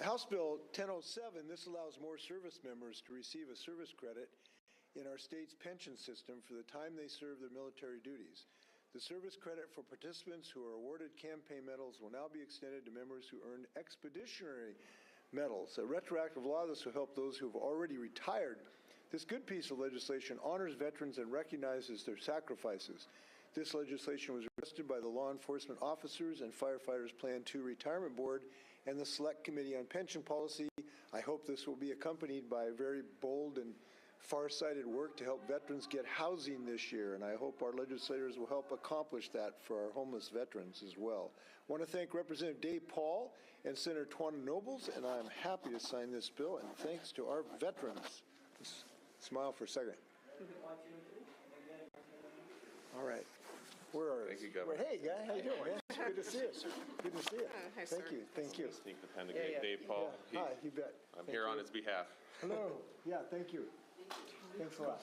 House Bill 1007, this allows more service members to receive a service credit in our state's pension system for the time they serve their military duties. The service credit for participants who are awarded campaign medals will now be extended to members who earned expeditionary medals. A retroactive law, this will help those who have already retired. This good piece of legislation honors veterans and recognizes their sacrifices. This legislation was requested by the Law Enforcement Officers and Firefighters Plan 2 Retirement Board and the Select Committee on Pension Policy. I hope this will be accompanied by very bold and far-sighted work to help veterans get housing this year, and I hope our legislators will help accomplish that for our homeless veterans as well. I want to thank Representative Dave Paul and Senator Twana Nobles, and I'm happy to sign this bill, and thanks to our veterans. Smile for a second. All right. Where are Thank you, Governor. Hey, guy, how you doing, man? Good to see you. Good to see you. Hi, Thank sir. you. Thank you. Sneak the pen to Dave Paul. Yeah. Hi, you bet. I'm here on his behalf. Hello. Yeah, thank you. Thanks a lot.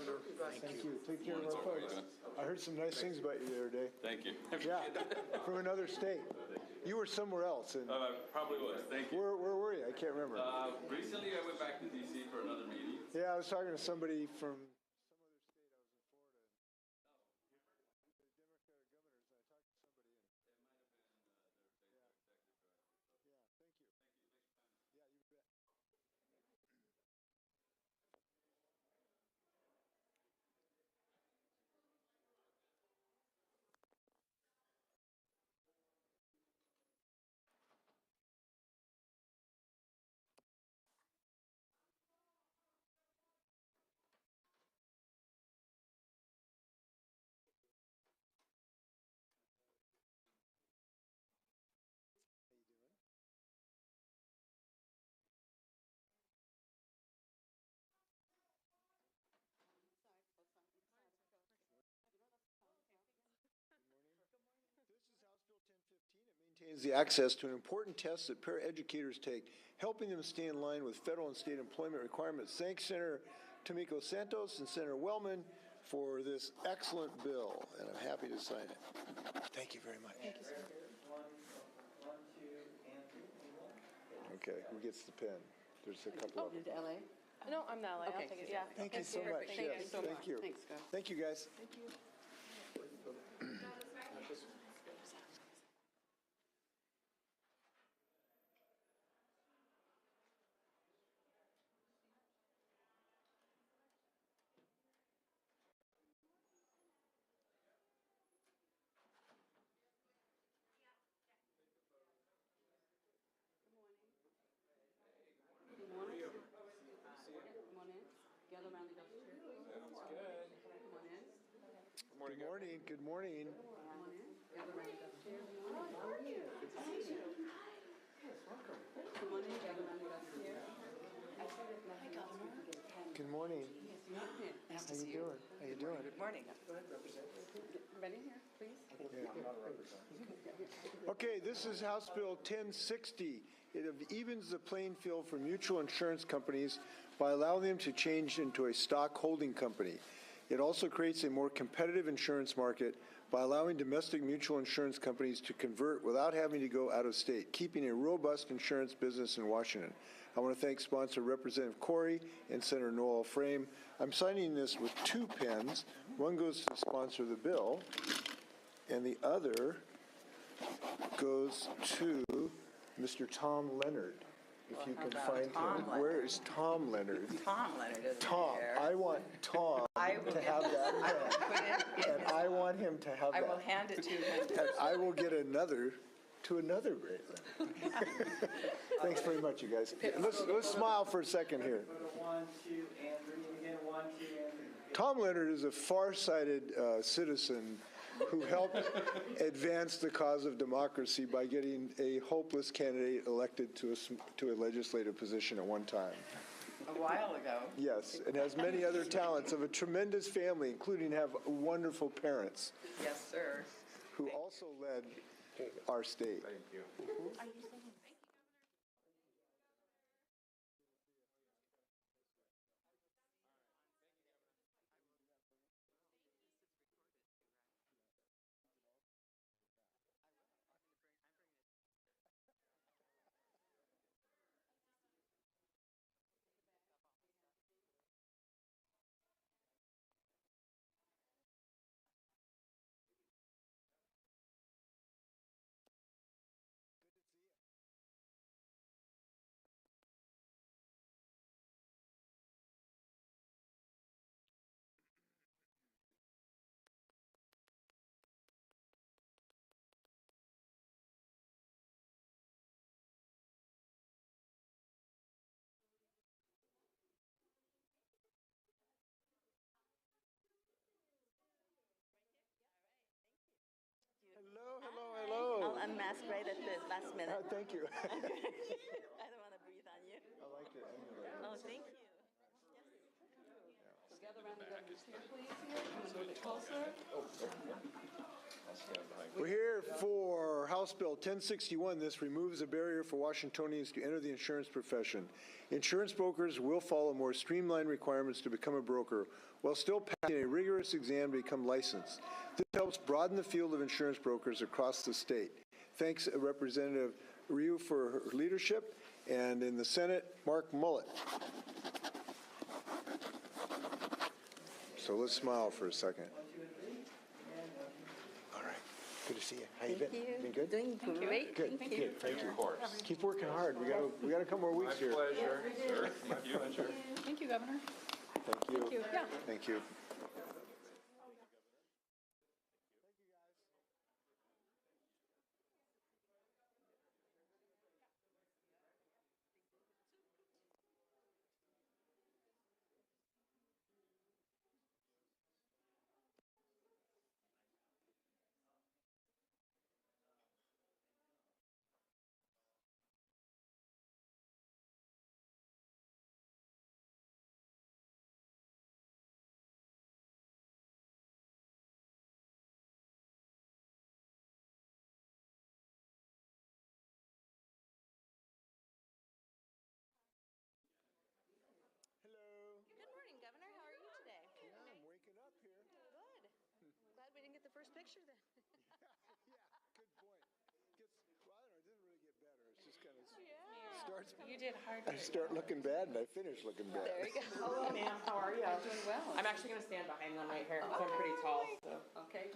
Thank you. Take care of our folks. I heard some nice things about you the other day. Thank you. Yeah, from another state. You were somewhere else. And Probably was. Thank you. where were you? I can't remember. Recently, I went back to D.C. for another meeting. Yeah, I was talking to somebody from some other state. Maintains the access to an important test that paraeducators take, helping them stay in line with federal and state employment requirements. Thanks, Senator Tomiko Santos and Senator Wellman for this excellent bill, and I'm happy to sign it. Thank you very much. Thank you, sir. Okay, who gets the pen? There's a couple of them. Into LA? No, I'm not LA. I'll Okay. take it. Yeah. Thank you so much. Thank you Yes, so much. thank you. Thanks, Scott. Thank you, guys. Thank you. Good morning. Come on in. Gather around the chair. Sounds good. Come on in. Good morning. Good morning. Come on in. Gather around the chair. How are you? Good to see you. Come on in. Gather around the chair. Hi, Governor. Good morning. Nice How you doing? How you doing? Good morning. Ready here, please? Okay, this is House Bill 1060. It evens the playing field for mutual insurance companies by allowing them to change into a stock holding company. It also creates a more competitive insurance market by allowing domestic mutual insurance companies to convert without having to go out of state, keeping a robust insurance business in Washington. I want to thank sponsor Representative Corey and Senator Noel Frame. I'm signing this with two pens. One goes to the sponsor of the bill, and the other goes to Mr. Tom Leonard. If you can find him. Where is Tom Leonard? Tom Leonard isn't Tom. here. I want Tom to have that I will pen. put it in And his, I want him to have I that. will hand it to him. And I will get another to another great Leonard. Thanks very much, you guys. Let's smile for a second here. Go to 1, 2, Andrew. Again, 1, 2, Andrew. Tom Leonard is a far-sighted citizen who helped advance the cause of democracy by getting a hopeless candidate elected to a legislative position at one time. A while ago. Yes, and has many other talents of a tremendous family, including have wonderful parents Yes, sir. who also led our state. Thank you. mask right at the last minute. Thank you. I don't want to breathe on you. I like it. Oh, thank you. So gather around the governor's chair, please, here. Come a little bit closer. We're here for House Bill 1061. This removes a barrier for Washingtonians to enter the insurance profession. Insurance brokers will follow more streamlined requirements to become a broker while still passing a rigorous exam to become licensed. This helps broaden the field of insurance brokers across the state. Thanks, Representative Ryu, for her leadership, and in the Senate, Mark Mullet. So let's smile for a second. All right. Good to see you. How you been? Thank you. Been good? Doing great. Good. Thank you. Good. Thank you. Keep working hard. We got a couple more weeks here. Pleasure. Sure. You, sure. Thank you, Governor. Thank you. Thank you. Yeah. Thank you. Hello. Good morning, Governor. How are you today? Yeah, I'm waking up here. Good. Glad we didn't get the first picture then. Good point. Well, I don't know, it doesn't really get better. It's just kind of starts. You did hard I start looking bad and I finish looking bad. There you go. Hello, ma'am. How are you? doing well. I'm actually going to stand behind one right here because I'm pretty tall. So. Okay.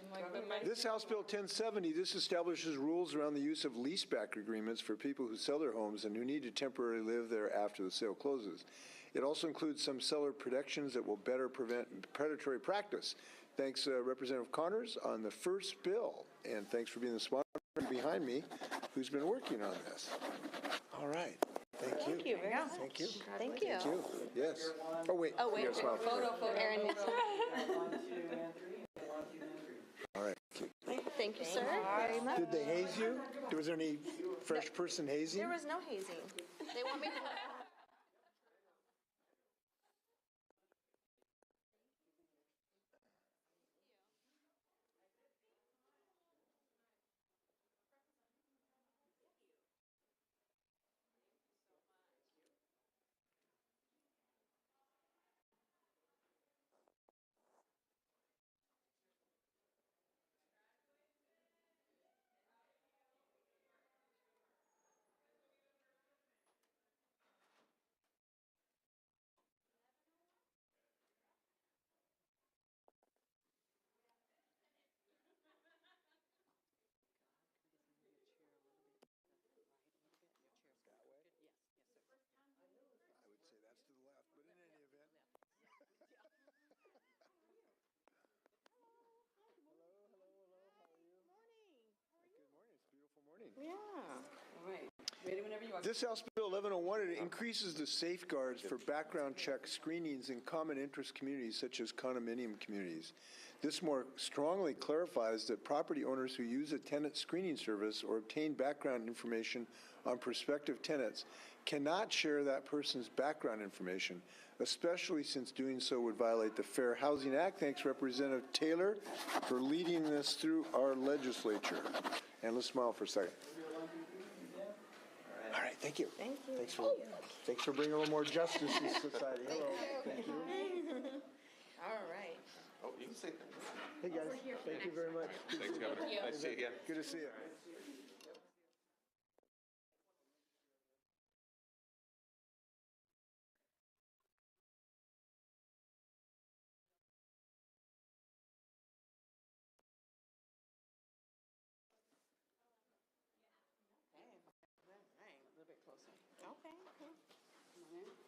This House Bill 1070, this establishes rules around the use of leaseback agreements for people who sell their homes and who need to temporarily live there after the sale closes. It also includes some seller protections that will better prevent predatory practice. Thanks, Representative Connors, on the first bill. And thanks for being the sponsor behind me who's been working on this. All right. Thank you. Thank you very much. Thank you. Thank you. Thank you. Yes. Oh, wait. Oh, wait. Yes, well. Photo. Aaron needs to. 1, 2, and 3. 1, 2, and 3. All right. Thank you. Thank you, sir, very much. Did they haze you? Was there any fresh person hazing? There was no hazing. They want me to. I would say that's to the left, but in any event. Good morning. It's a beautiful morning. Yeah. All right. Ready whenever you are. This House Bill 1101, it increases the safeguards for background check screenings in common interest communities such as condominium communities. This more strongly clarifies that property owners who use a tenant screening service or obtain background information on prospective tenants cannot share that person's background information, especially since doing so would violate the Fair Housing Act. Thanks, Representative Taylor, for leading this through our legislature. And let's smile for a second. All right, thank you. Thank you. Thanks for bringing a little more justice to society. Hello. Thank you. All right. Oh, you can say that. Hey, guys. Thank you very much. Thanks, Governor. Nice to see you again. Good to see you. A little bit closer. Okay. Come on in.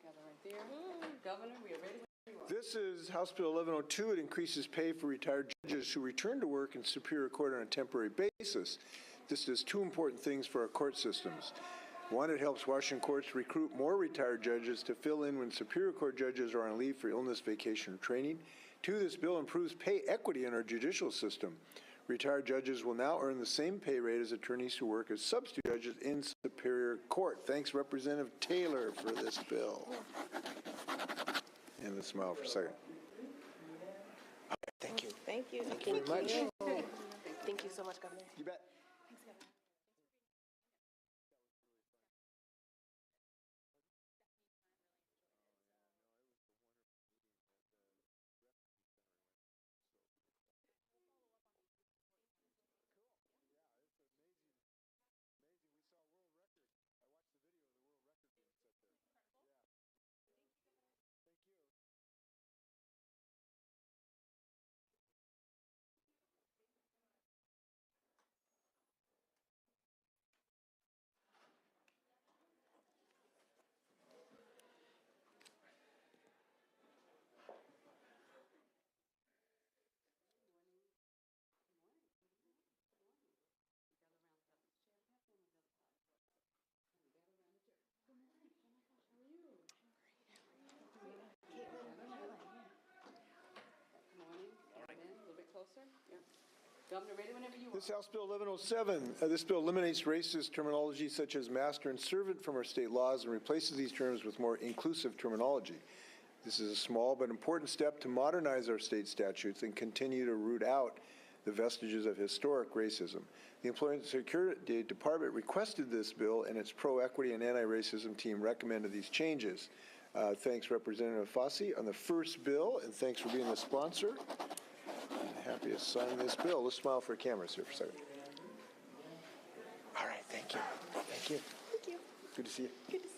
Gather right there. Governor, we are ready whenever you are. This is House Bill 1102. It increases pay for retired judges who return to work in Superior Court on a temporary basis. This does two important things for our court systems. One, it helps Washington courts recruit more retired judges to fill in when Superior Court judges are on leave for illness, vacation, or training. Two, this bill improves pay equity in our judicial system. Retired judges will now earn the same pay rate as attorneys who work as substitute judges in Superior Court. Thanks, Representative Taylor, for this bill. And let's smile for a second. Thank you. Thank you. Thank you very much. Thank you so much, Governor. You bet. Governor, ready whenever you are. This House Bill 1107, this bill eliminates racist terminology such as master and servant from our state laws and replaces these terms with more inclusive terminology. This is a small but important step to modernize our state statutes and continue to root out the vestiges of historic racism. The Employment Security Department requested this bill, and its pro-equity and anti-racism team recommended these changes. Thanks, Representative Fossey, on the first bill, and thanks for being the sponsor. Happy to sign this bill. Let's smile for cameras here for a second. All right, thank you. Thank you. Thank you. Good to see you. Good to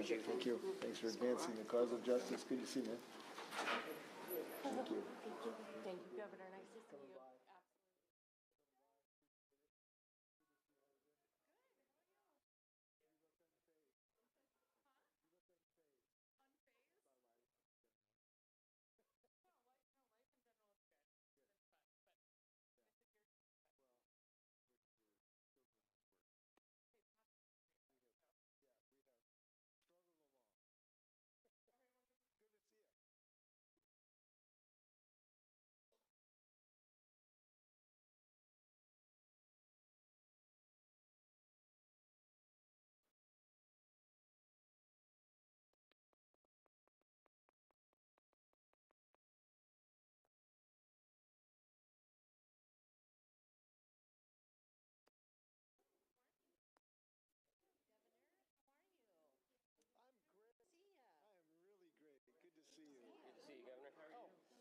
see you. Thank you. Thanks for advancing the cause of justice. Good to see you, man. Thank you. Thank you, Governor. Nice to see you.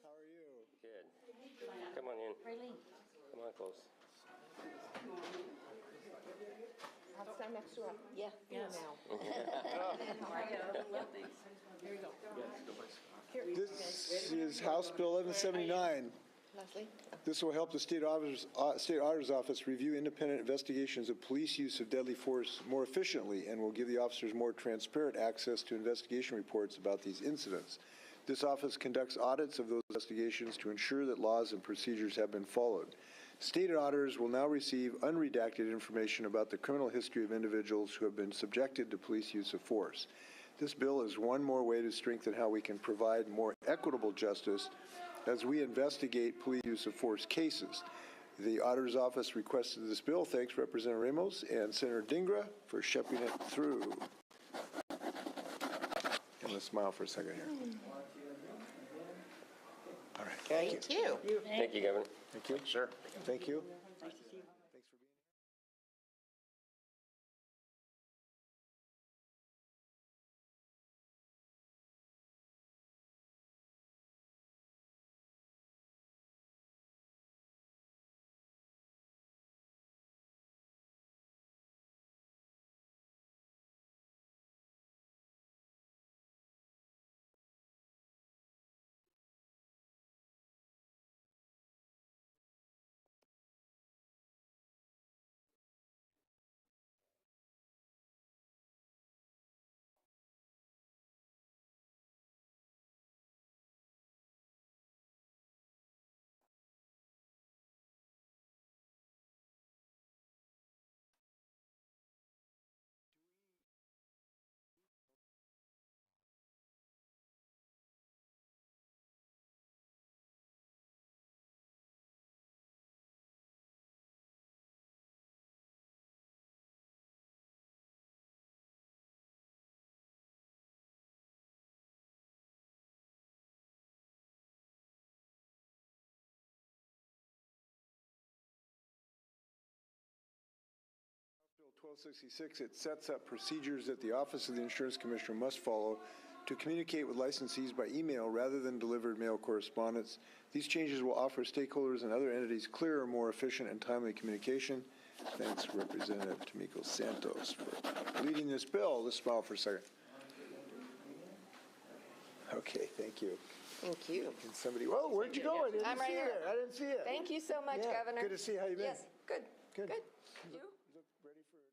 How are you? Good. Come on in. Come on close. I'll stand next to her. Yeah. Yeah. Now. This is House Bill 1179. Leslie. This will help the State Auditor's Office review independent investigations of police use of deadly force more efficiently and will give the officers more transparent access to investigation reports about these incidents. This office conducts audits of those investigations to ensure that laws and procedures have been followed. State auditors will now receive unredacted information about the criminal history of individuals who have been subjected to police use of force. This bill is one more way to strengthen how we can provide more equitable justice as we investigate police use of force cases. The Auditor's Office requested this bill. Thanks, Representative Ramos and Senator Dingra, for shepherding it through. And let's smile for a second here. All right. Thank you. Thank you, Governor. Thank you. Sure. Thank you. 66, it sets up procedures that the Office of the Insurance Commissioner must follow to communicate with licensees by email rather than delivered mail correspondence. These changes will offer stakeholders and other entities clearer, more efficient, and timely communication. Thanks, Representative Tomiko Santos, for leading this bill. Let's smile for a second. Okay, thank you. Thank you. And somebody, whoa, where'd you go? I didn't I'm right see here. it. I didn't see it. Thank you so much, Yeah, Governor. good to see you. How you been? Yes, good. Good. Good. You? Look ready for another.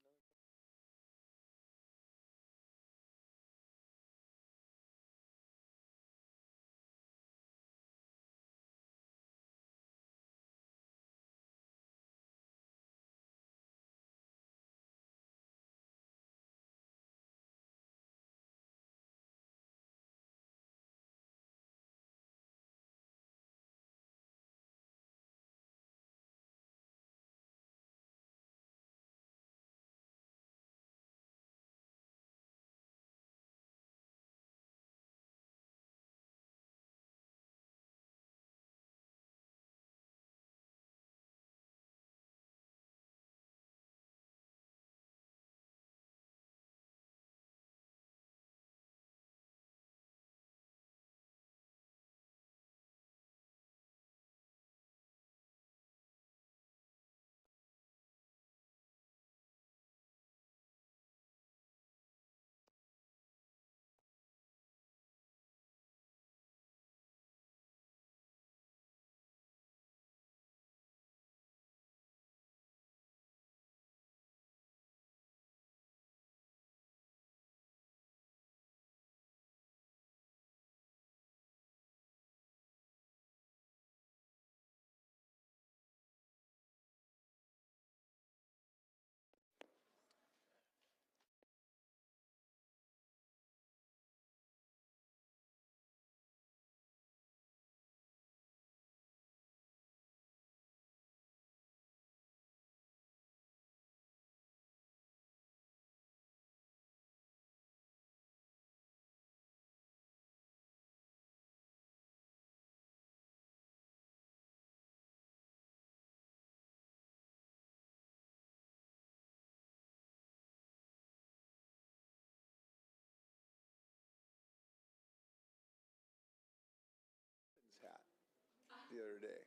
Hat the other day.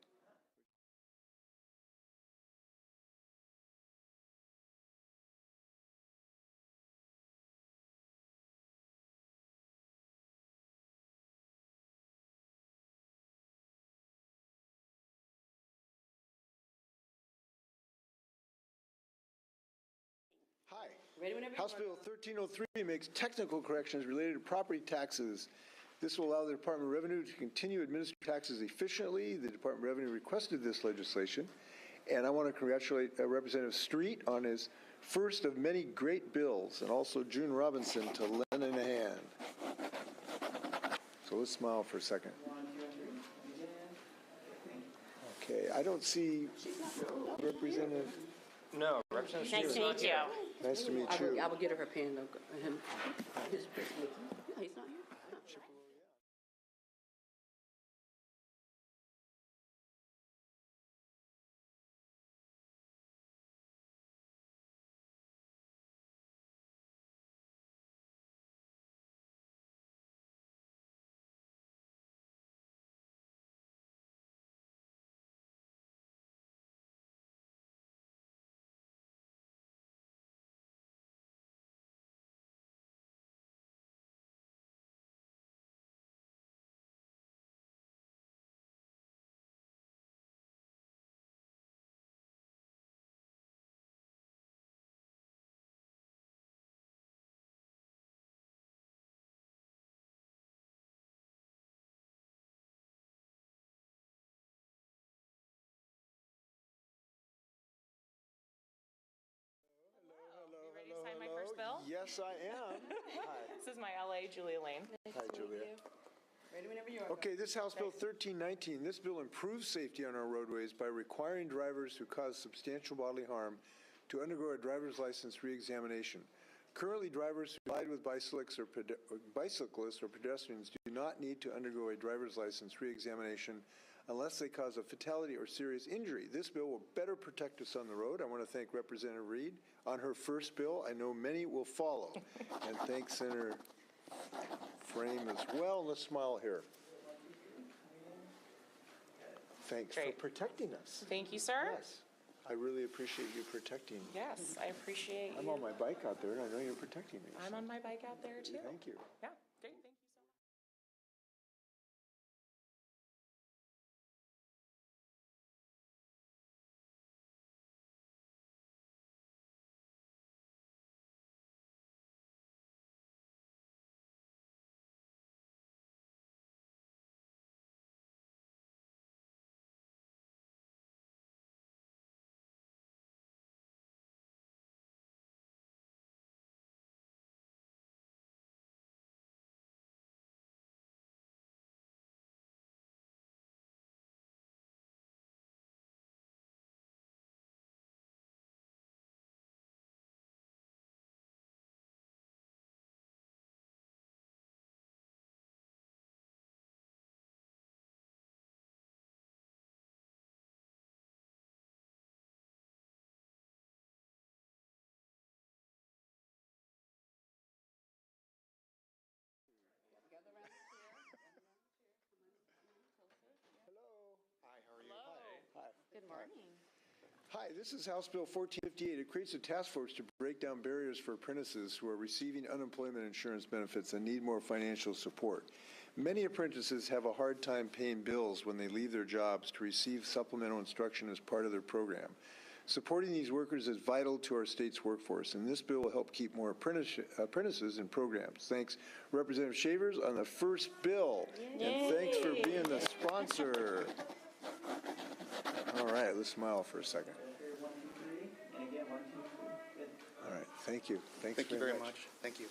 Hi. Ready whenever you House are. Bill 1303 makes technical corrections related to property taxes. This will allow the Department of Revenue to continue administering taxes efficiently. The Department of Revenue requested this legislation, and I want to congratulate Representative Street on his first of many great bills, and also June Robinson to lend a hand. So let's smile for a second. 1, 2, and 3. Begin. Okay, I don't see Representative. No, Representative Nice to meet you. Nice to meet I you. will get her her pen. His pen. Yeah, he's not here. Ready to sign my first bill? Yes, I am. Hi. This is my LA, Julia Lane. Hi, Julia. Ready whenever you are. Okay, this House Bill 1319, this bill improves safety on our roadways by requiring drivers who cause substantial bodily harm to undergo a driver's license reexamination. Currently, drivers who ride with bicyclists or pedestrians do not need to undergo a driver's license reexamination unless they cause a fatality or serious injury. This bill will better protect us on the road. I want to thank Representative Reed on her first bill. I know many will follow. And thanks Senator Frame as well. Let's smile here. Thanks Great. for protecting us. Thank you, sir. Yes. I really appreciate you protecting. Yes, I appreciate I'm you. on my bike out there, and I know you're protecting me. I'm on my bike out there too. Thank you. Yeah, great. Thank you so much. Good morning. Hi, this is House Bill 1458. It creates a task force to break down barriers for apprentices who are receiving unemployment insurance benefits and need more financial support. Many apprentices have a hard time paying bills when they leave their jobs to receive supplemental instruction as part of their program. Supporting these workers is vital to our state's workforce, and this bill will help keep more apprentices in programs. Thanks, Representative Shavers, on the first bill. And thanks for being the sponsor. All right, let's smile for a second. 1, 2, 3, and again 1, 2, 3. Good. All right, thank you. Thanks Thank you very much. Thank you.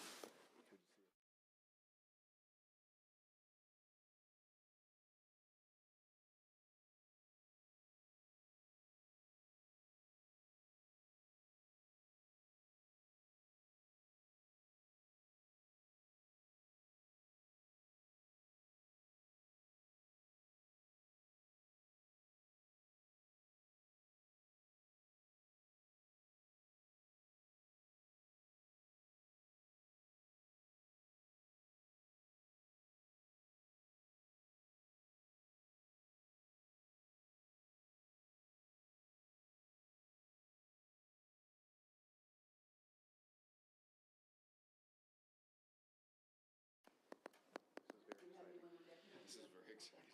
This is very exciting.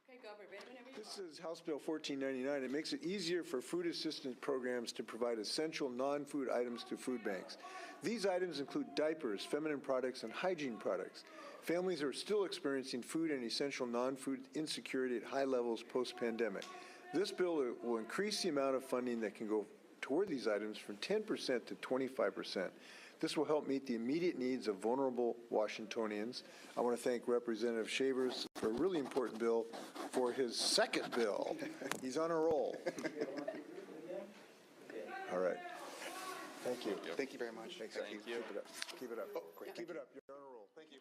Okay, go, we're ready whenever you This is House Bill 1499. It makes it easier for food assistance programs to provide essential non-food items to food banks. These items include diapers, feminine products, and hygiene products. Families are still experiencing food and essential non-food insecurity at high levels post-pandemic. This bill will increase the amount of funding that can go toward these items from 10% to 25%. This will help meet the immediate needs of vulnerable Washingtonians. I want to thank Representative Shavers for a really important bill for his second bill. He's on a roll. All right. Thank you. Thank you very much. Thank you. Keep it up. Keep it up. Oh, great. Keep it up. You're on a roll. Thank you.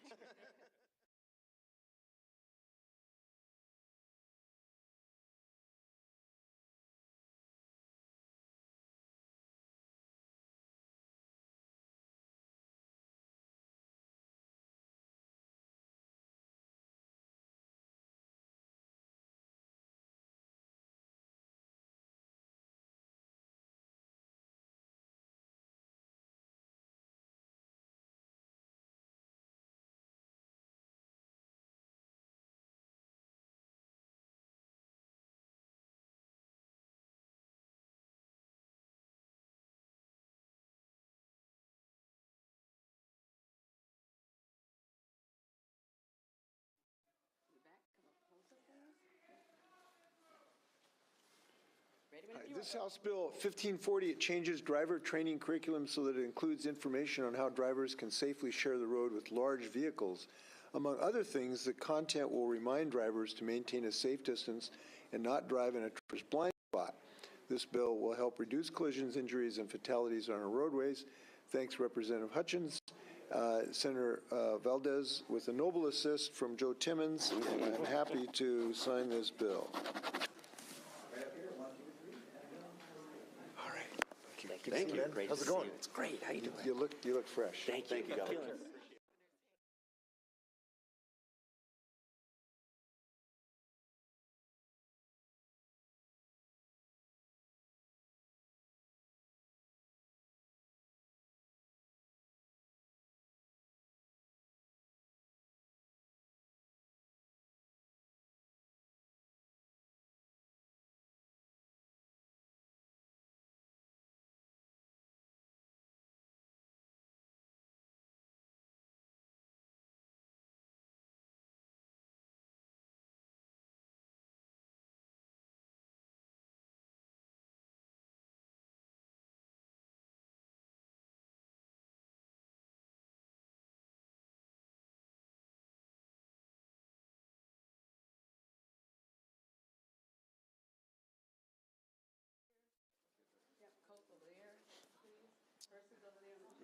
This House Bill 1540, it changes driver training curriculum so that it includes information on how drivers can safely share the road with large vehicles. Among other things, the content will remind drivers to maintain a safe distance and not drive in a driver's blind spot. This bill will help reduce collisions, injuries, and fatalities on our roadways. Thanks, Representative Hutchins. Senator Valdez with a noble assist from Joe Timmons, and I'm happy to sign this bill. All right. Thank you. Good to see you, man. Great How's to it see going? you. It's great. How you doing? You look fresh. Thank you, Governor.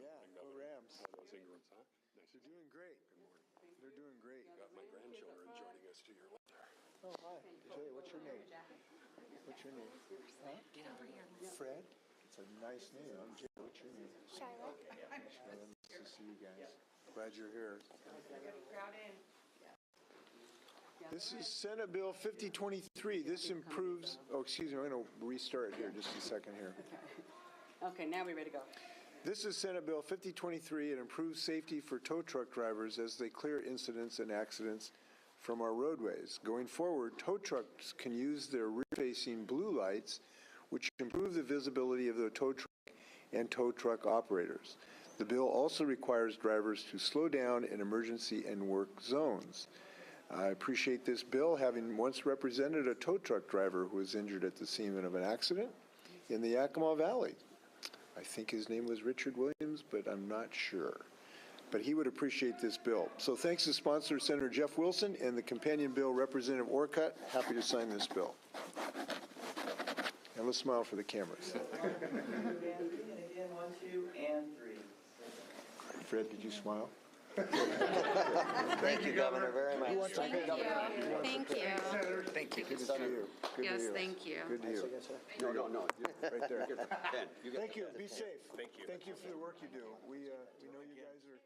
Yeah, go Rams. Those Ingrams, huh? Nice. They're doing great. They're doing great. Got my grandchildren joining us to your left there. Oh, hi. Jay, what's your name? What's your name? Huh? Get over here. Fred? It's a nice name. I'm Jay. What's your name? Charlotte. Charlotte. Nice to see you guys. Glad you're here. This is Senate Bill 5023. This improves, oh, excuse me, I'm going to restart here just a second here. Okay, now we're ready to go. This is Senate Bill 5023. It improves safety for tow truck drivers as they clear incidents and accidents from our roadways. Going forward, tow trucks can use their rear-facing blue lights, which improve the visibility of the tow truck and tow truck operators. The bill also requires drivers to slow down in emergency and work zones. I appreciate this bill, having once represented a tow truck driver who was injured at the scene of an accident in the Yakima Valley. I think his name was Richard Williams, but I'm not sure. But he would appreciate this bill. So thanks to sponsor Senator Jeff Wilson and the companion bill Representative Orcutt. Happy to sign this bill. And let's smile for the cameras. Again, 1, 2, and 3. Fred, did you smile? Thank you, Governor, very much. Thank you. Thank you. Thank you. Good to see you. Good to Yes, you. thank you. Good to you. No. Right there. Ben, you got Thank you. Be safe. Thank you. Thank you for the work you do. We know you guys are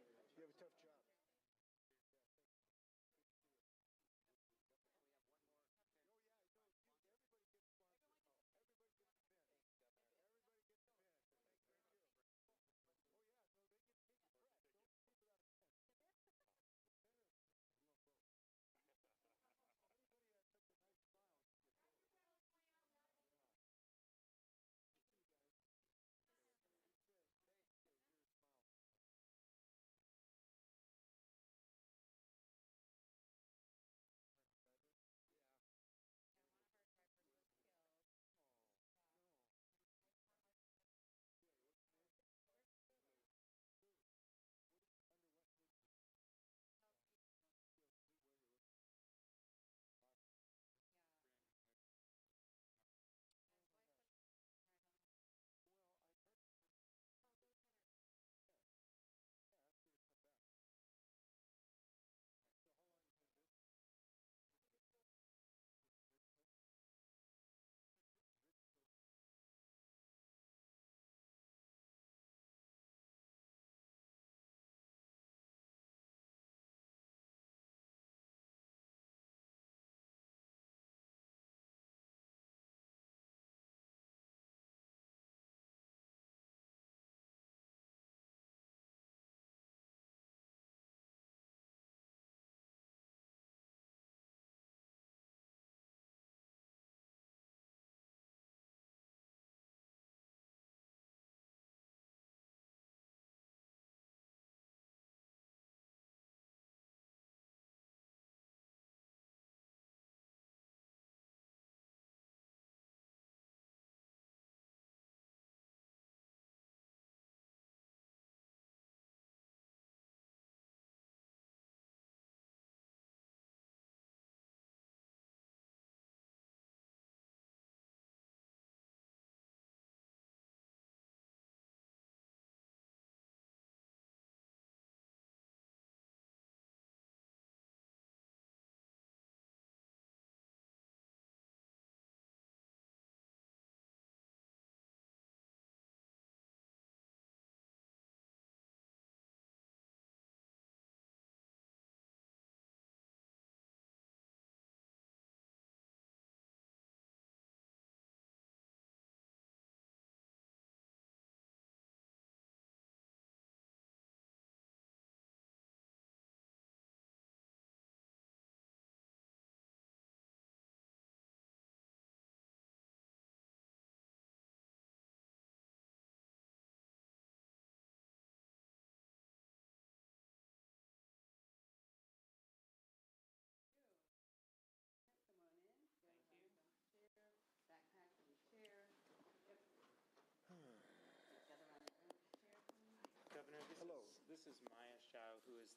this is Maya Shao, who is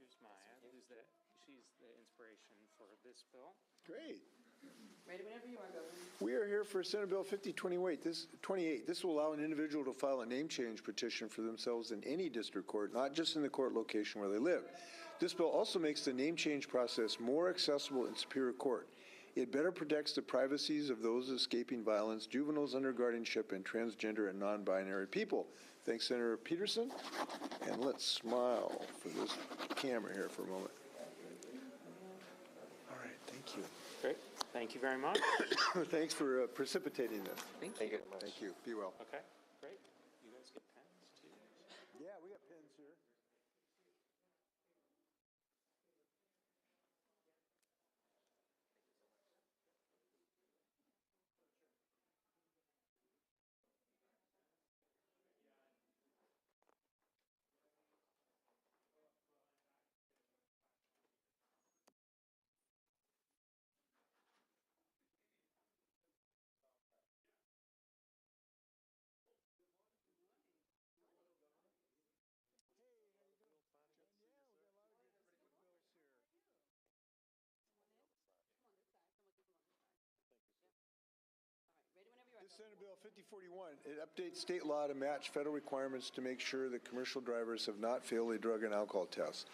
here's Maya, she's the inspiration for this bill. Great. Ready whenever you are, Governor. We are here for Senate Bill 5028. This will allow an individual to file a name change petition for themselves in any district court, not just in the court location where they live. This bill also makes the name change process more accessible in Superior Court. It better protects the privacies of those escaping violence, juveniles under guardianship, and transgender and non-binary people. Thanks, Senator Peterson. And let's smile for this camera here for a moment. All right, thank you. Great. Thank you very much. Thanks for precipitating this. Thank you. Thank you. Be well. Okay, great. You guys get pens too? Yeah, we got pens here. This Senate Bill 5041, it updates state law to match federal requirements to make sure that commercial drivers have not failed a drug and alcohol test.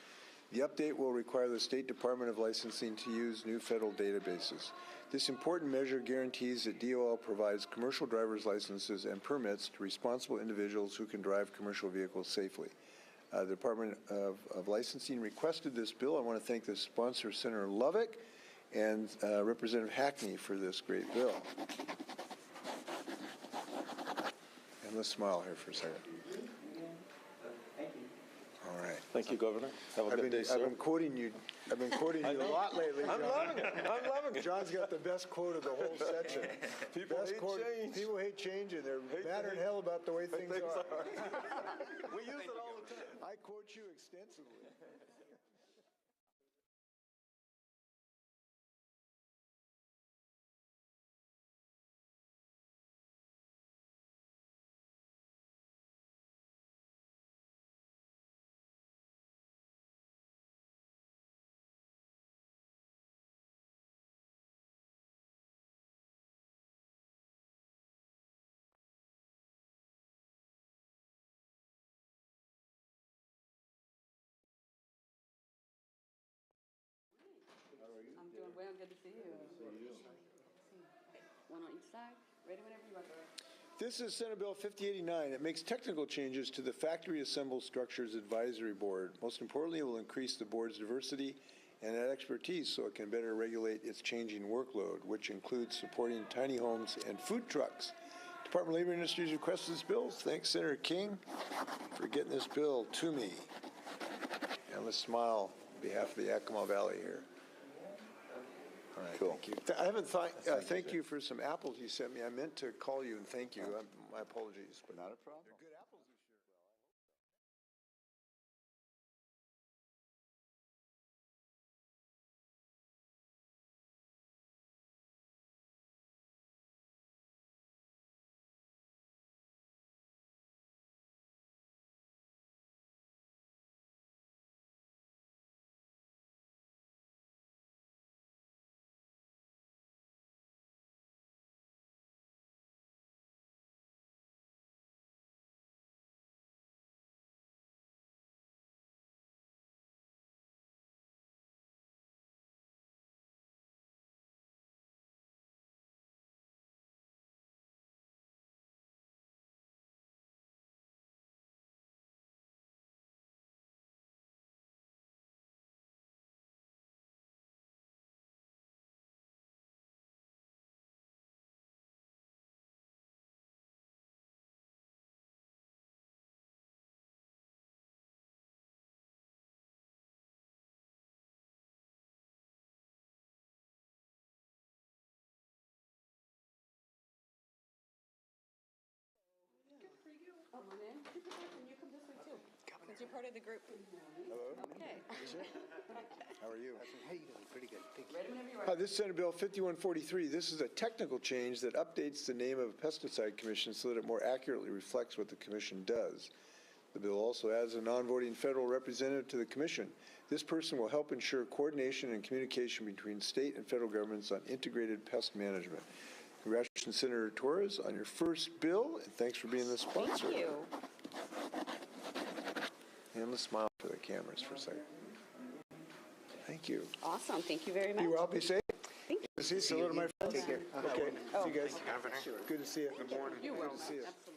The update will require the State Department of Licensing to use new federal databases. This important measure guarantees that DOL provides commercial driver's licenses and permits to responsible individuals who can drive commercial vehicles safely. The Department of Licensing requested this bill. I want to thank the sponsor, Senator Lovick, and Representative Hackney for this great bill. And let's smile here for a second. All right. Thank you, Governor. Have a good day, sir. I've been quoting you a lot lately, John. I'm loving it. I'm loving it. John's got the best quote of the whole section. People hate change. People hate change, and they're madder than hell about the way things are. We use it all the time. I quote you extensively. I'm doing well. Good to see you. One on each side. Ready whenever you are, Governor. This is Senate Bill 5089. It makes technical changes to the Factory Assembled Structures Advisory Board. Most importantly, it will increase the board's diversity and add expertise so it can better regulate its changing workload, which includes supporting tiny homes and food trucks. Department of Labor and Industries requested this bill. Thanks, Senator King, for getting this bill to me. And let's smile on behalf of the Yakima Valley here. All right, Cool. thank you. I haven't thought, thank you for some apples you sent me. I meant to call you and thank you. My apologies. But Not a problem. they're good apples this year. Come on in. And you come this way too. Since you're part of the group. Hello. Okay. How are you? How you doing? Pretty good. Thank you. Ready whenever you are. This is Senate Bill 5143. This is a technical change that updates the name of a pesticide commission so that it more accurately reflects what the commission does. The bill also adds a non-voting federal representative to the commission. This person will help ensure coordination and communication between state and federal governments on integrated pest management. Congratulations, Senator Torres, on your first bill, and thanks for being the sponsor. Thank you. And let's smile for the cameras for a second. Thank you. Awesome, thank you very much. You all be safe. Thank you. Good to see you. Say hello to my friends. Take care. Okay, Oh. see you guys. Good to see you. Good morning. You will, Good to see you. absolutely.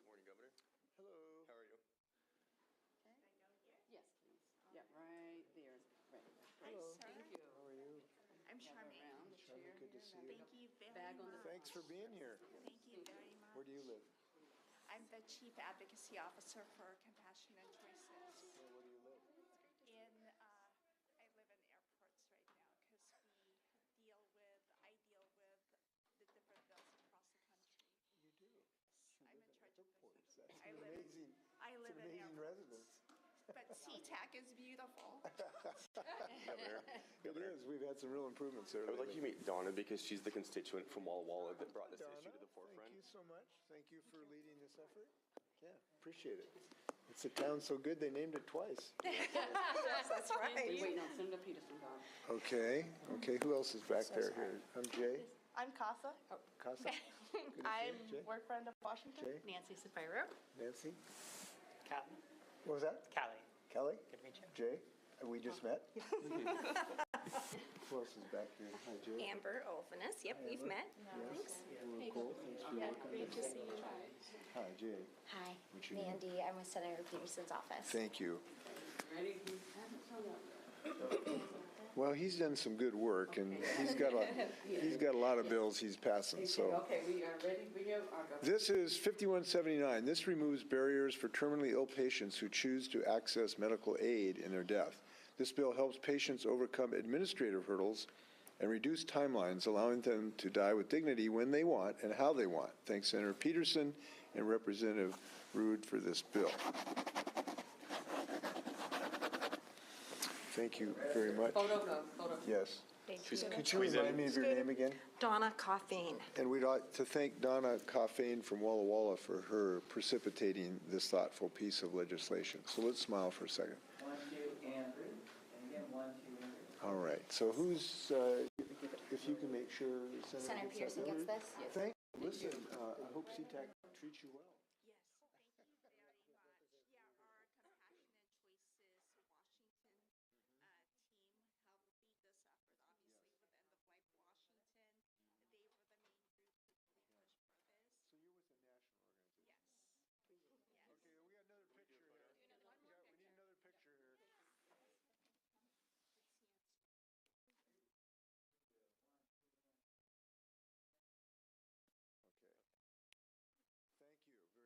Morning, Governor. Hello. How are you? Yes, please. Yeah, right there. Right. Hello. Thank you. How are you? I'm Charmaine. Around the chair Good to here, see now you. Thank you very Bag on the much. Thanks for being here. Thank you very much. Where do you live? I'm the Chief Advocacy Officer for Compassion and Choices. Where do you live? I live in airports right now because I deal with the different bills across the country. You do. I'm in charge of Airports. this. That's I an live- amazing, I it's live an in amazing airports. residence. But SeaTac is beautiful. It is. We've had some real improvements there. I would like you lately. to meet Donna because she's the constituent from Walla Walla that brought this Donna, issue to the forefront. thank you so much. Thank you for leading this effort. Yeah, appreciate it. It's a town so good, they named it twice. That's We're right. waiting on Senator Peterson, Bob. Okay, who else is back there here? I'm Jay. I'm Casa. Casa? Good to see I'm you. Jay? work friend of Washington. Jay? Nancy Sapiro. Nancy? Callie. What was that? Callie. Kelly? Good to meet you. Jay? We just met? Who else is back here? Hi, Jay. Amber Olfinus. Yep, we've met. Yes. Cool. Thanks for your work on Great this. to see you. Hi, Jay. Hi, What's your name? Mandy. I'm with Senator Peterson's office. Thank you. Ready? He hasn't shown up. Well, he's done some good work, and he's got a lot of bills he's passing, so. Okay, we are ready. We are, our governor. This is 5179. This removes barriers for terminally ill patients who choose to access medical aid in their death. This bill helps patients overcome administrative hurdles and reduce timelines, allowing them to die with dignity when they want and how they want. Thanks, Senator Peterson and Representative Rude, for this bill. Thank you very much. Photo. Yes. Thank you. Could you remind me of your name again? Donna Coffeen. And we'd like to thank Donna Coffeen from Walla Walla for her precipitating this thoughtful piece of legislation. So let's smile for a second. 1, 2, Andrew. And again, 1, 2, Andrew. All right. So who's, if you can make sure Senator Peterson gets this? Thank you. Listen, I hope CTAC treats you well. Yes, thank you very much. Yeah, our Compassion and Choices Washington team helped lead this effort, obviously, with End of Life Washington. They were the main group to really push for this. So you're with the national organization? Yes. Yes. Okay, we got another picture here. We need another picture here. Okay. Thank you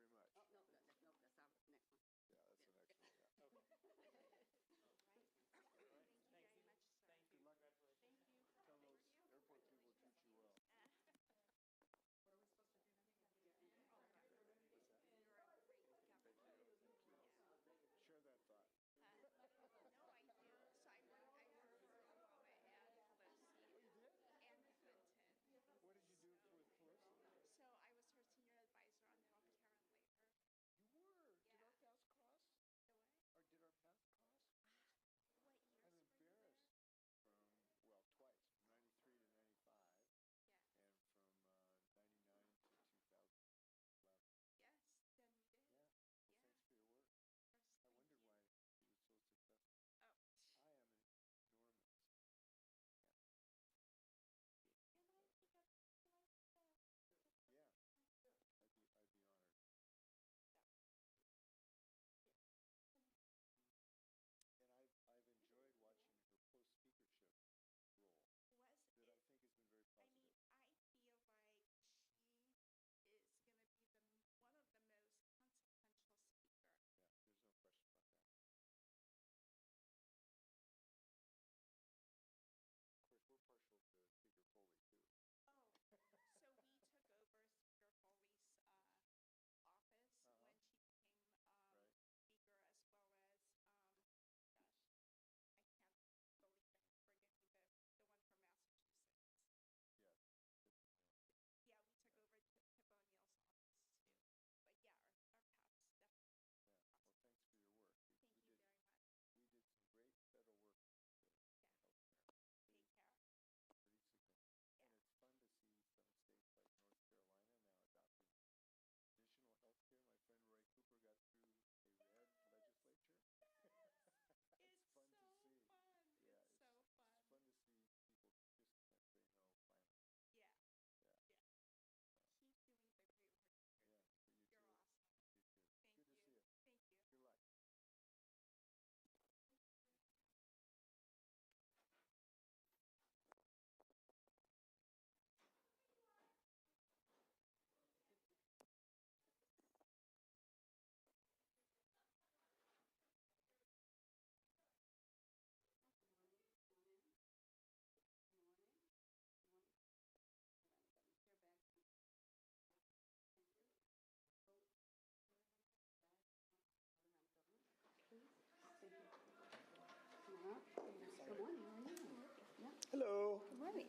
Hello. Good morning.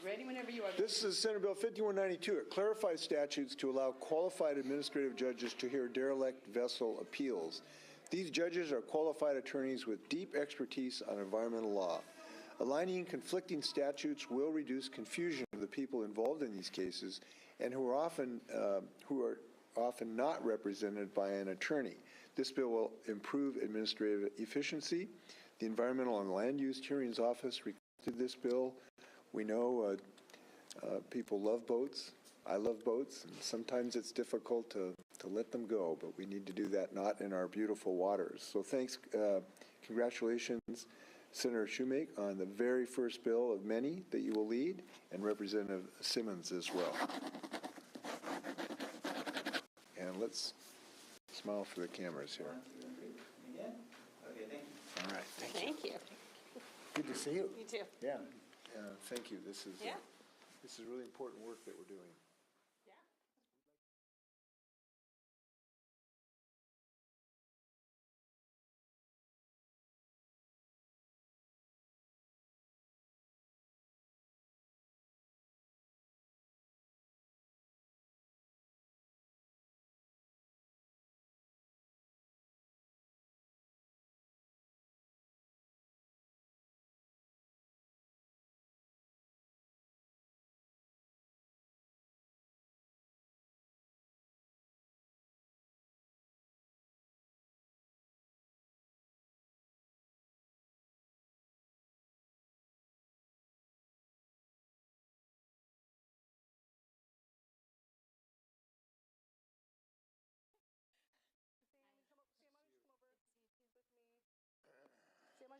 Ready whenever you are. This is Senate Bill 5192. It clarifies statutes to allow qualified administrative judges to hear derelict vessel appeals. These judges are qualified attorneys with deep expertise on environmental law. Aligning conflicting statutes will reduce confusion of the people involved in these cases and who are often not represented by an attorney. This bill will improve administrative efficiency. The Environmental and Land Use Hearings Office requested this bill. We know people love boats. I love boats, and sometimes it's difficult to let them go, but we need to do that not in our beautiful waters. So thanks, congratulations, Senator Shoemake, on the very first bill of many that you will lead, and Representative Simmons as well. And let's smile for the cameras here. Again? Okay, thank you. All right, thank you. Good to see you. You too. Yeah, thank you. This is Yeah. this is really important work that we're doing.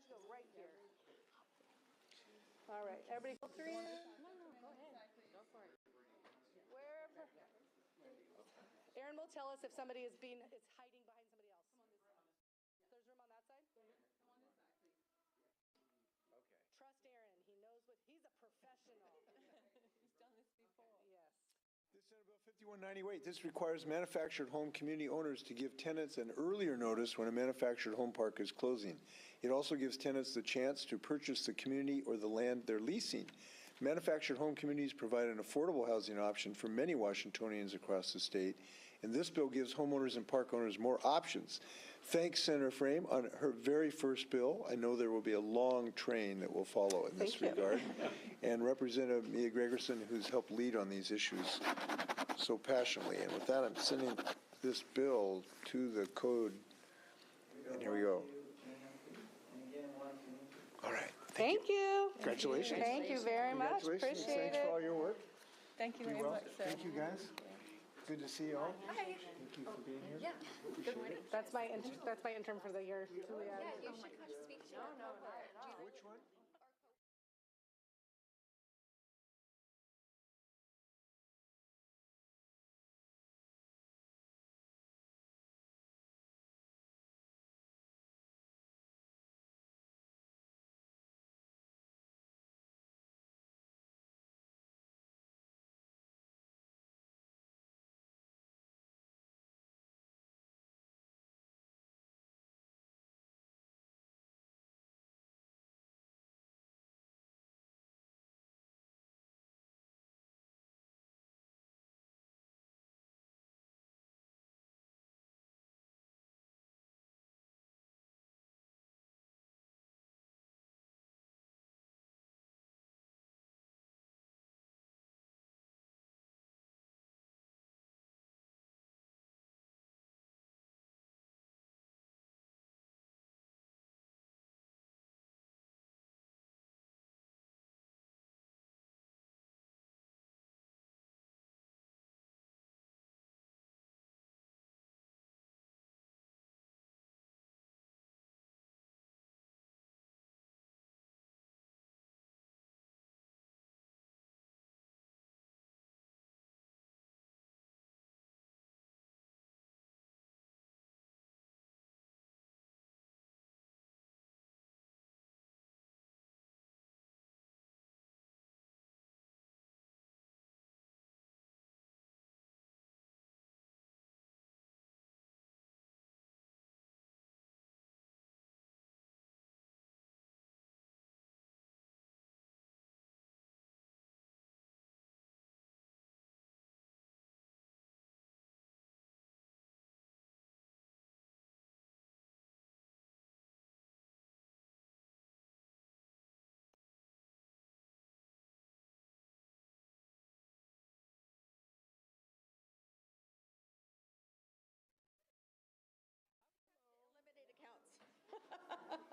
Go right here. All right, everybody go through. No, go ahead. Go for it. Wherever. Aaron will tell us if somebody is hiding behind somebody else. There's room on that side? Come on this side, please. Okay. Trust Aaron. He knows he's a professional. He's done this before. Yes. This Senate Bill 5198, this requires manufactured home community owners to give tenants an earlier notice when a manufactured home park is closing. It also gives tenants the chance to purchase the community or the land they're leasing. Manufactured home communities provide an affordable housing option for many Washingtonians across the state, and this bill gives homeowners and park owners more options. Thanks, Senator Frame, on her very first bill. I know there will be a long train that will follow in this regard. And Representative Mia Gregerson, who's helped lead on these issues so passionately. And with that, I'm sending this bill to the code. And here we go. All right. Thank you. Congratulations. Thank you very much. Congratulations. Appreciate Thanks it. for all your work. Thank you very Well, much, sir. thank you, guys. Good to see you all. Hi. Thank you for being here. Yeah. Appreciate it. That's my intern for the year, Julia. Yeah, you should come speak to our cohort. Which one?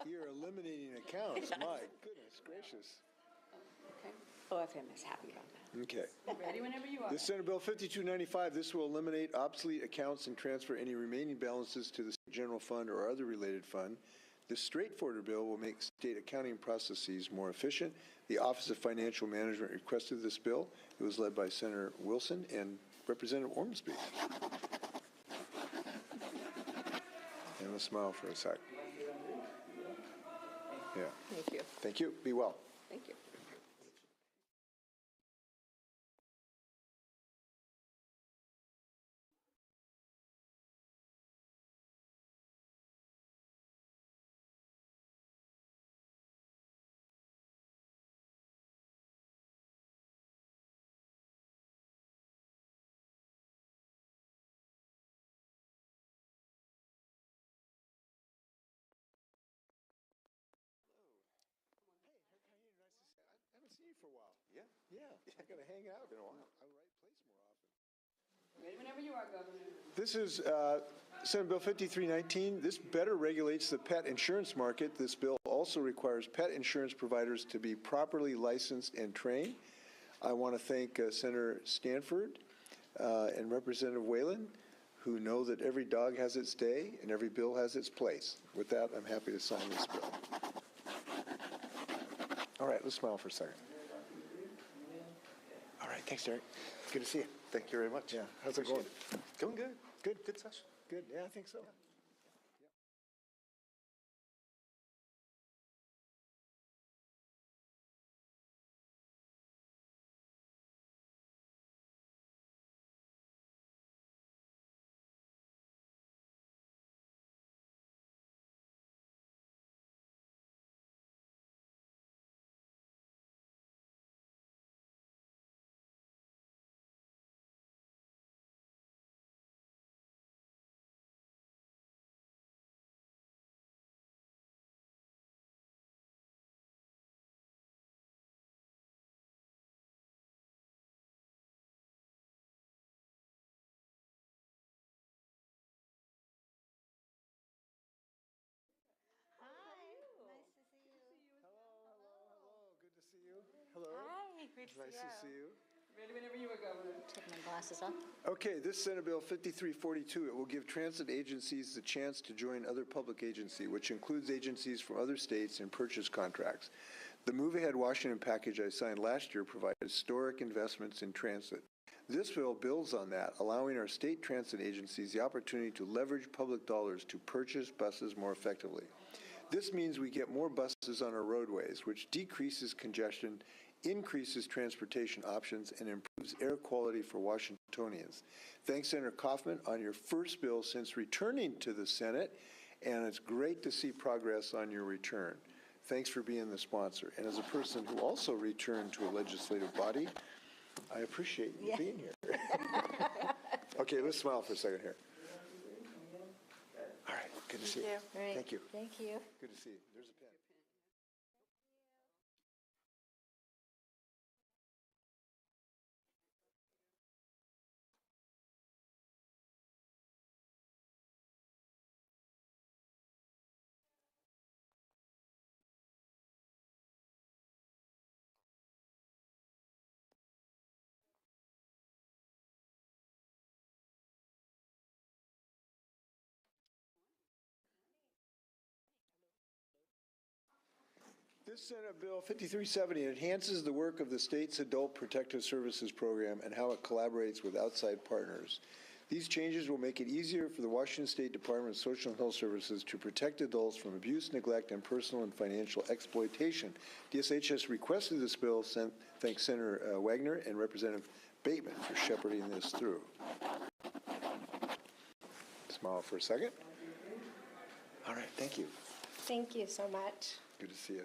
You're eliminating accounts, my goodness gracious. Okay. OFM is happy about that. Okay. Ready whenever you are. This Senate Bill 5295, this will eliminate obsolete accounts and transfer any remaining balances to the state general fund or other related fund. This straightforward bill will make state accounting processes more efficient. The Office of Financial Management requested this bill. It was led by Senator Wilson and Representative Ormsby. And let's smile for a sec. Yeah. Thank you. Thank you. Be well. Thank you. I haven't seen you for a while. Yeah. I got to hang out in a while. I'm right place more often. Ready whenever you are, Governor. This is Senate Bill 5319. This better regulates the pet insurance market. This bill also requires pet insurance providers to be properly licensed and trained. I want to thank Senator Stanford and Representative Whalen, who know that every dog has its day and every bill has its place. With that, I'm happy to sign this bill. All right, let's smile for a second. All right, thanks, Derek. Good to see you. Thank you very much. Yeah, how's it going? Going good. Good session. Good, yeah, I think so. Hello. Hi, great Nice to see you. Ready whenever you are, Governor. Take my glasses off. Okay, this Senate Bill 5342, it will give transit agencies the chance to join other public agency, which includes agencies from other states and purchase contracts. The Move Ahead Washington package I signed last year provided historic investments in transit. This bill builds on that, allowing our state transit agencies the opportunity to leverage public dollars to purchase buses more effectively. This means we get more buses on our roadways, which decreases congestion, increases transportation options, and improves air quality for Washingtonians. Thanks, Senator Kaufman, on your first bill since returning to the Senate, and it's great to see progress on your return. Thanks for being the sponsor. And as a person who also returned to a legislative body, I appreciate you being here. Okay, let's smile for a second here. All right, good to see you. Great. Thank you. Thank you. Good to see you. There's a pen. This Senate Bill 5370 enhances the work of the state's Adult Protective Services Program and how it collaborates with outside partners. These changes will make it easier for the Washington State Department of Social and Health Services to protect adults from abuse, neglect, and personal and financial exploitation. DSH has requested this bill. Thanks Senator Wagner and Representative Bateman for shepherding this through. Smile for a second. All right, thank you. Thank you so much. Good to see you.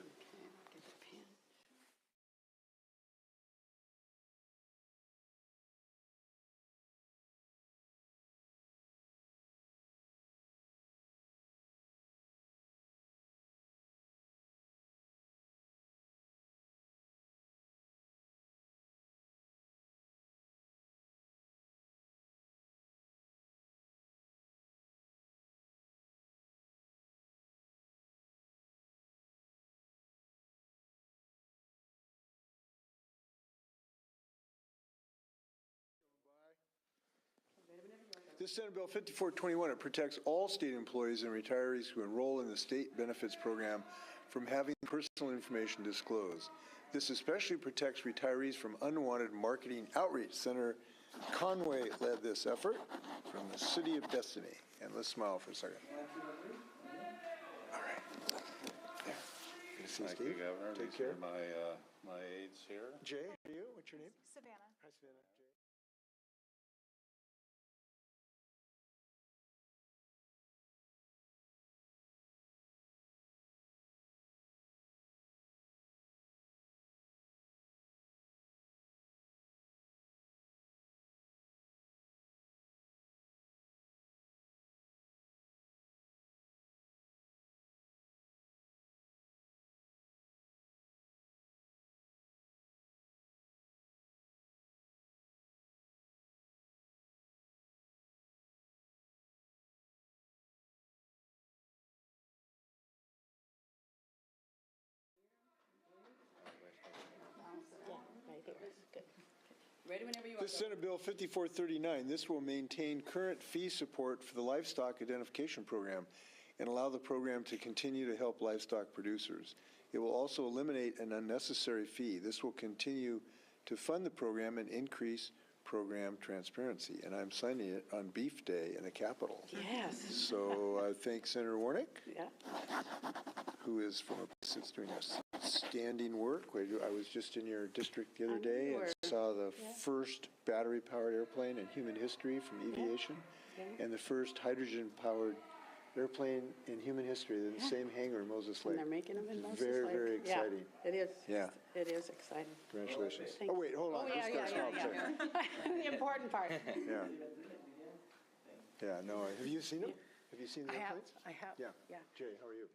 This Senate Bill 5421, it protects all state employees and retirees who enroll in the state benefits program from having personal information disclosed. This especially protects retirees from unwanted marketing outreach. Senator Conway led this effort from the City of Destiny. And let's smile for a second. All right. There. Good to see you, Thank Steve. you, Governor. Take These care. are my aides here. Jay, are you? What's your name? Savannah. Hi, Savannah. Jay. Ready whenever you are. This Senate Bill 5439, this will maintain current fee support for the Livestock Identification Program and allow the program to continue to help livestock producers. It will also eliminate an unnecessary fee. This will continue to fund the program and increase program transparency. And I'm signing it on Beef Day in the Capitol. Yes. So I thank Senator Warnick, Yeah. who is from a place that's doing outstanding work. I was just in your district the other day and saw the first battery-powered airplane in human history from aviation, and the first hydrogen-powered airplane in human history in the same hangar in Moses Lake. And they're making them in Moses Very, Lake. very exciting. Yeah, it is. Yeah. It is exciting. Congratulations. Thank Oh, wait, hold on. Oh, yeah, Just got a small second. The important part. Yeah. Yeah, no, have you seen them? Have you seen the I have, airplanes? I have. Yeah. Yeah. Jay, how are you?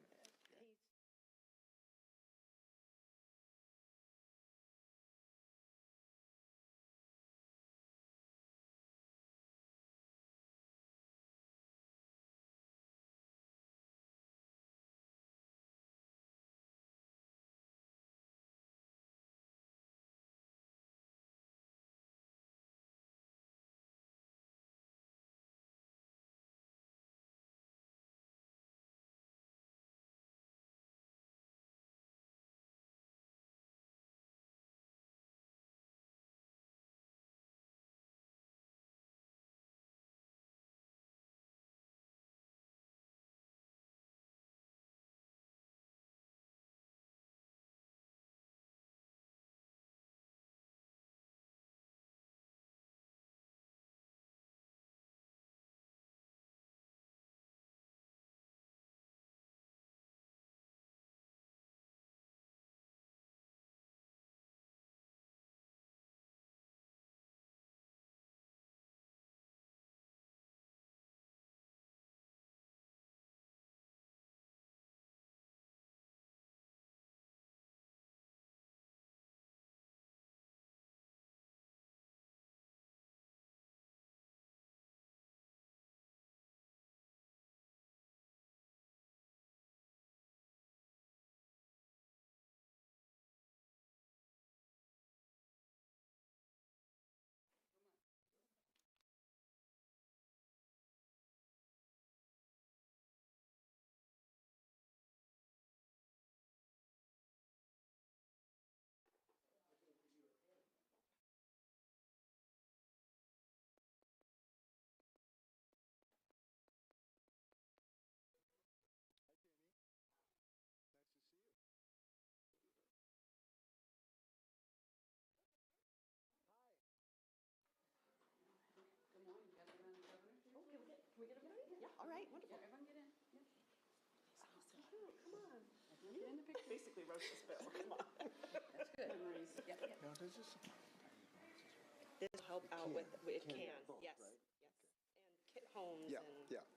Yeah, all right, wonderful. Everyone get in. Come on. Get in the picture. Basically roast this bill. Come on. That's good. Memories. Yep, yep. Now, does this? This will help out with, it can, yes, yes. And kit homes Yeah,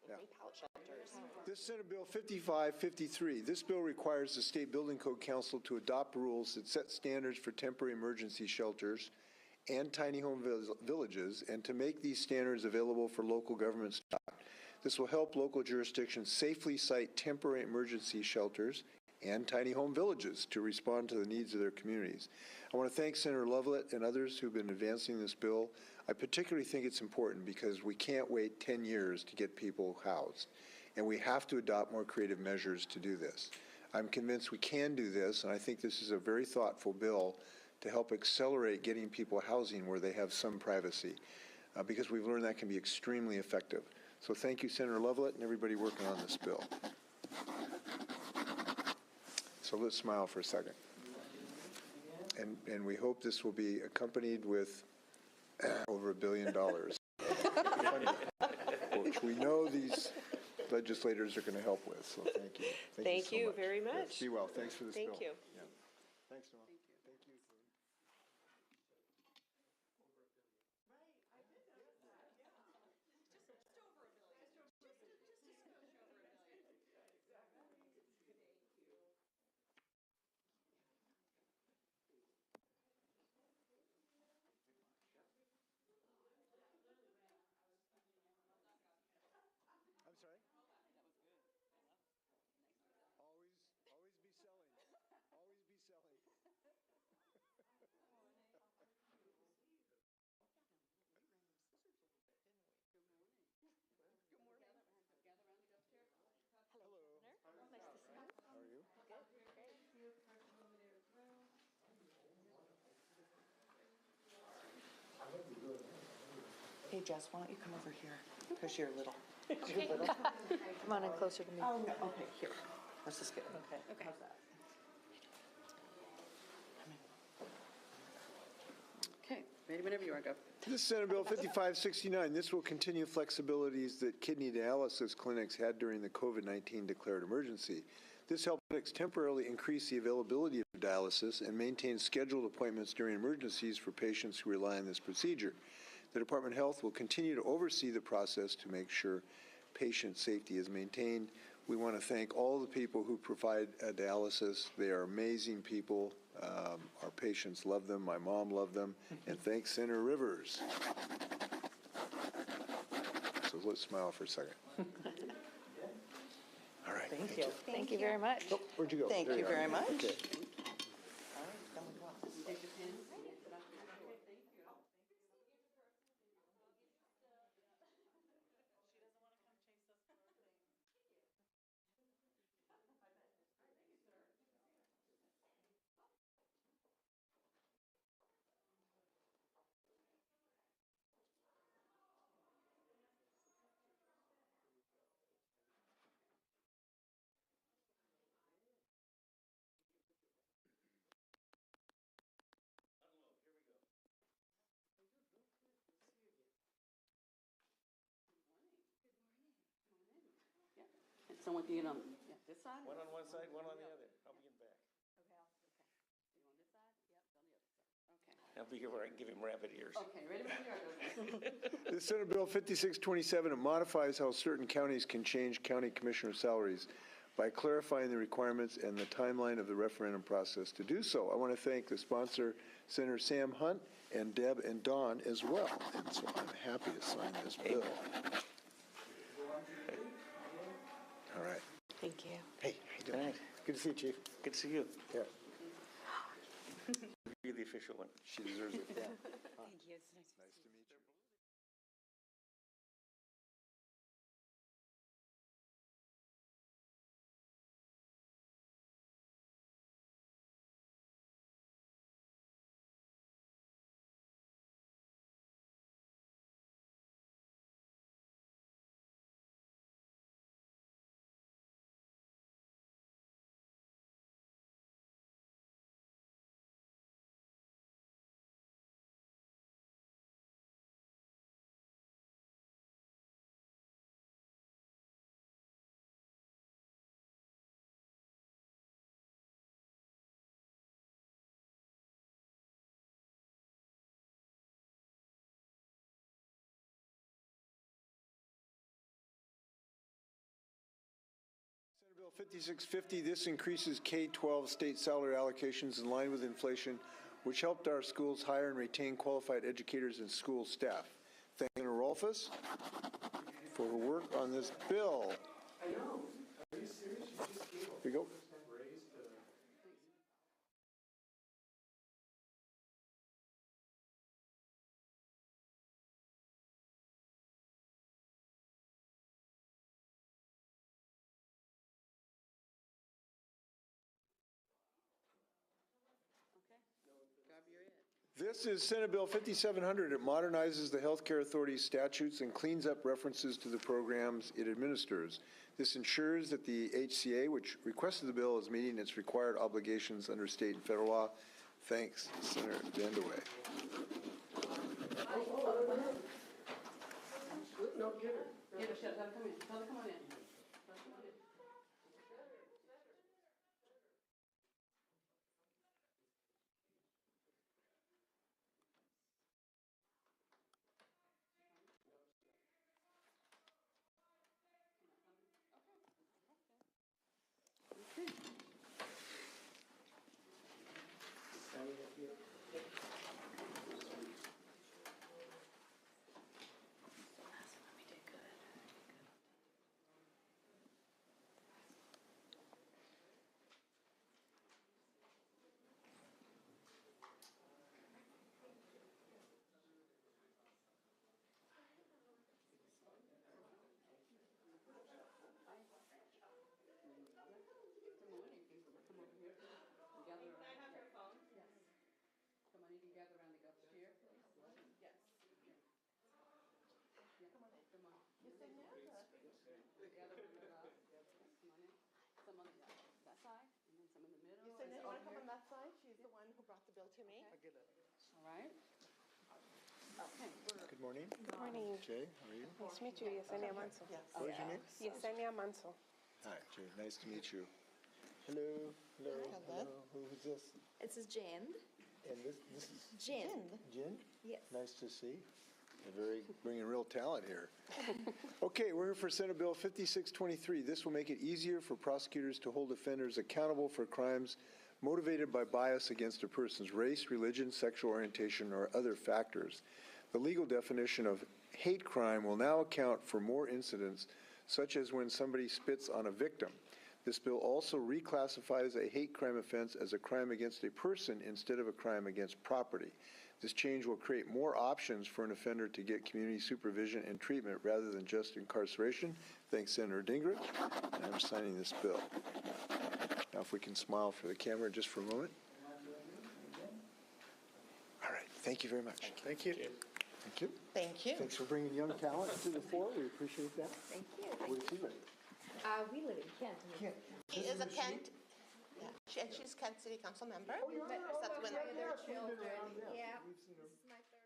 and yeah. pallet shelters. This Senate Bill 5553, this bill requires the State Building Code Council to adopt rules that set standards for temporary emergency shelters and tiny home villages, and to make these standards available for local government staff. This will help local jurisdictions safely site temporary emergency shelters and tiny home villages to respond to the needs of their communities. I want to thank Senator Lovelett and others who've been advancing this bill. I particularly think it's important because we can't wait 10 years to get people housed, and we have to adopt more creative measures to do this. I'm convinced we can do this, and I think this is a very thoughtful bill to help accelerate getting people housing where they have some privacy, because we've learned that can be extremely effective. So thank you, Senator Lovelett, and everybody working on this bill. So let's smile for a second. And we hope this will be accompanied with over $1 billion, which we know these legislators are going to help with. So thank you. Thank you so much. very much. Yes, be well. Thanks for this bill. Thank you. Yeah. Thanks, Noel. Thank you. I'm sorry? Always be selling. Always be selling. Hello. How are you? Hey, Jess, why don't you come over here? Because you're little. Come on in closer to me. Oh, no, okay, here. Let's just get, okay. How's that? Okay, ready whenever you are, go. This is Senate Bill 5569. This will continue flexibilities that kidney dialysis clinics had during the COVID-19 declared emergency. This helps clinics temporarily increase the availability of dialysis and maintain scheduled appointments during emergencies for patients who rely on this procedure. The Department of Health will continue to oversee the process to make sure patient safety is maintained. We want to thank all the people who provide dialysis. They are amazing people. Our patients love them. My mom loved them. And thanks, Senator Rivers. So let's smile for a second. All right. Thank you. Thank you very much. Oh, where'd you go? Thank There you are. very much. Okay. All right, then we go. Take your pen. And someone can get on this side? One on one side, one on the other. I'll be in back. Okay. You on this side? Yep, on the other side. Okay. I'll be here where I can give him rabbit ears. Okay, ready when you are, go. This Senate Bill 5627, it modifies how certain counties can change county commissioner salaries by clarifying the requirements and the timeline of the referendum process to do so. I want to thank the sponsor, Senator Sam Hunt, and Deb and Don as well. And so I'm happy to sign this bill. All right. Thank you. Hey, how you doing? Right. Good to see you, Chief. Good to see you. Yeah, Be the official one. she deserves it. Yeah. Thank you. It's nice. Nice to meet you. Senate Bill 5650, this increases K-12 state salary allocations in line with inflation, which helped our schools hire and retain qualified educators and school staff. Thank Senator Rolfus for her work on this bill. I know. Are you serious? You just gave a Here you go. 4% raise to This is Senate Bill 5700. It modernizes the Healthcare Authority's statutes and cleans up references to the programs it administers. This ensures that the HCA, which requested the bill, is meeting its required obligations under state and federal law. Thanks, Senator Vandeweghe. No, get her. Get her, tell her come in. Tell her come on in. That side, she's the one who brought the bill to me. All right. Okay. Good morning. Good morning. Jay, how are you? Nice to meet you, Yesenia Manso. What is your name? Yesenia Manso. Hi, Jay. Nice to meet you. Hello. Hello. Hello. Who is this? This is Jen. And this is Jen. Jen? Yes. Nice to see. You're bringing real talent here. Okay, we're here for Senate Bill 5623. This will make it easier for prosecutors to hold offenders accountable for crimes motivated by bias against a person's race, religion, sexual orientation, or other factors. The legal definition of hate crime will now account for more incidents, such as when somebody spits on a victim. This bill also reclassifies a hate crime offense as a crime against a person instead of a crime against property. This change will create more options for an offender to get community supervision and treatment rather than just incarceration. Thanks, Senator Gingrich. And I'm signing this bill. Now, if we can smile for the camera just for a moment. All right. Thank you very much. Thank you. Thank you. Thank you. Thanks for bringing young talent to the fore. We appreciate that. Thank you. Where does he live? We live in Kent. Kent. She is a Kent, she's Kent City Council member. That's when Their children. Yeah. We've seen her. This is my third.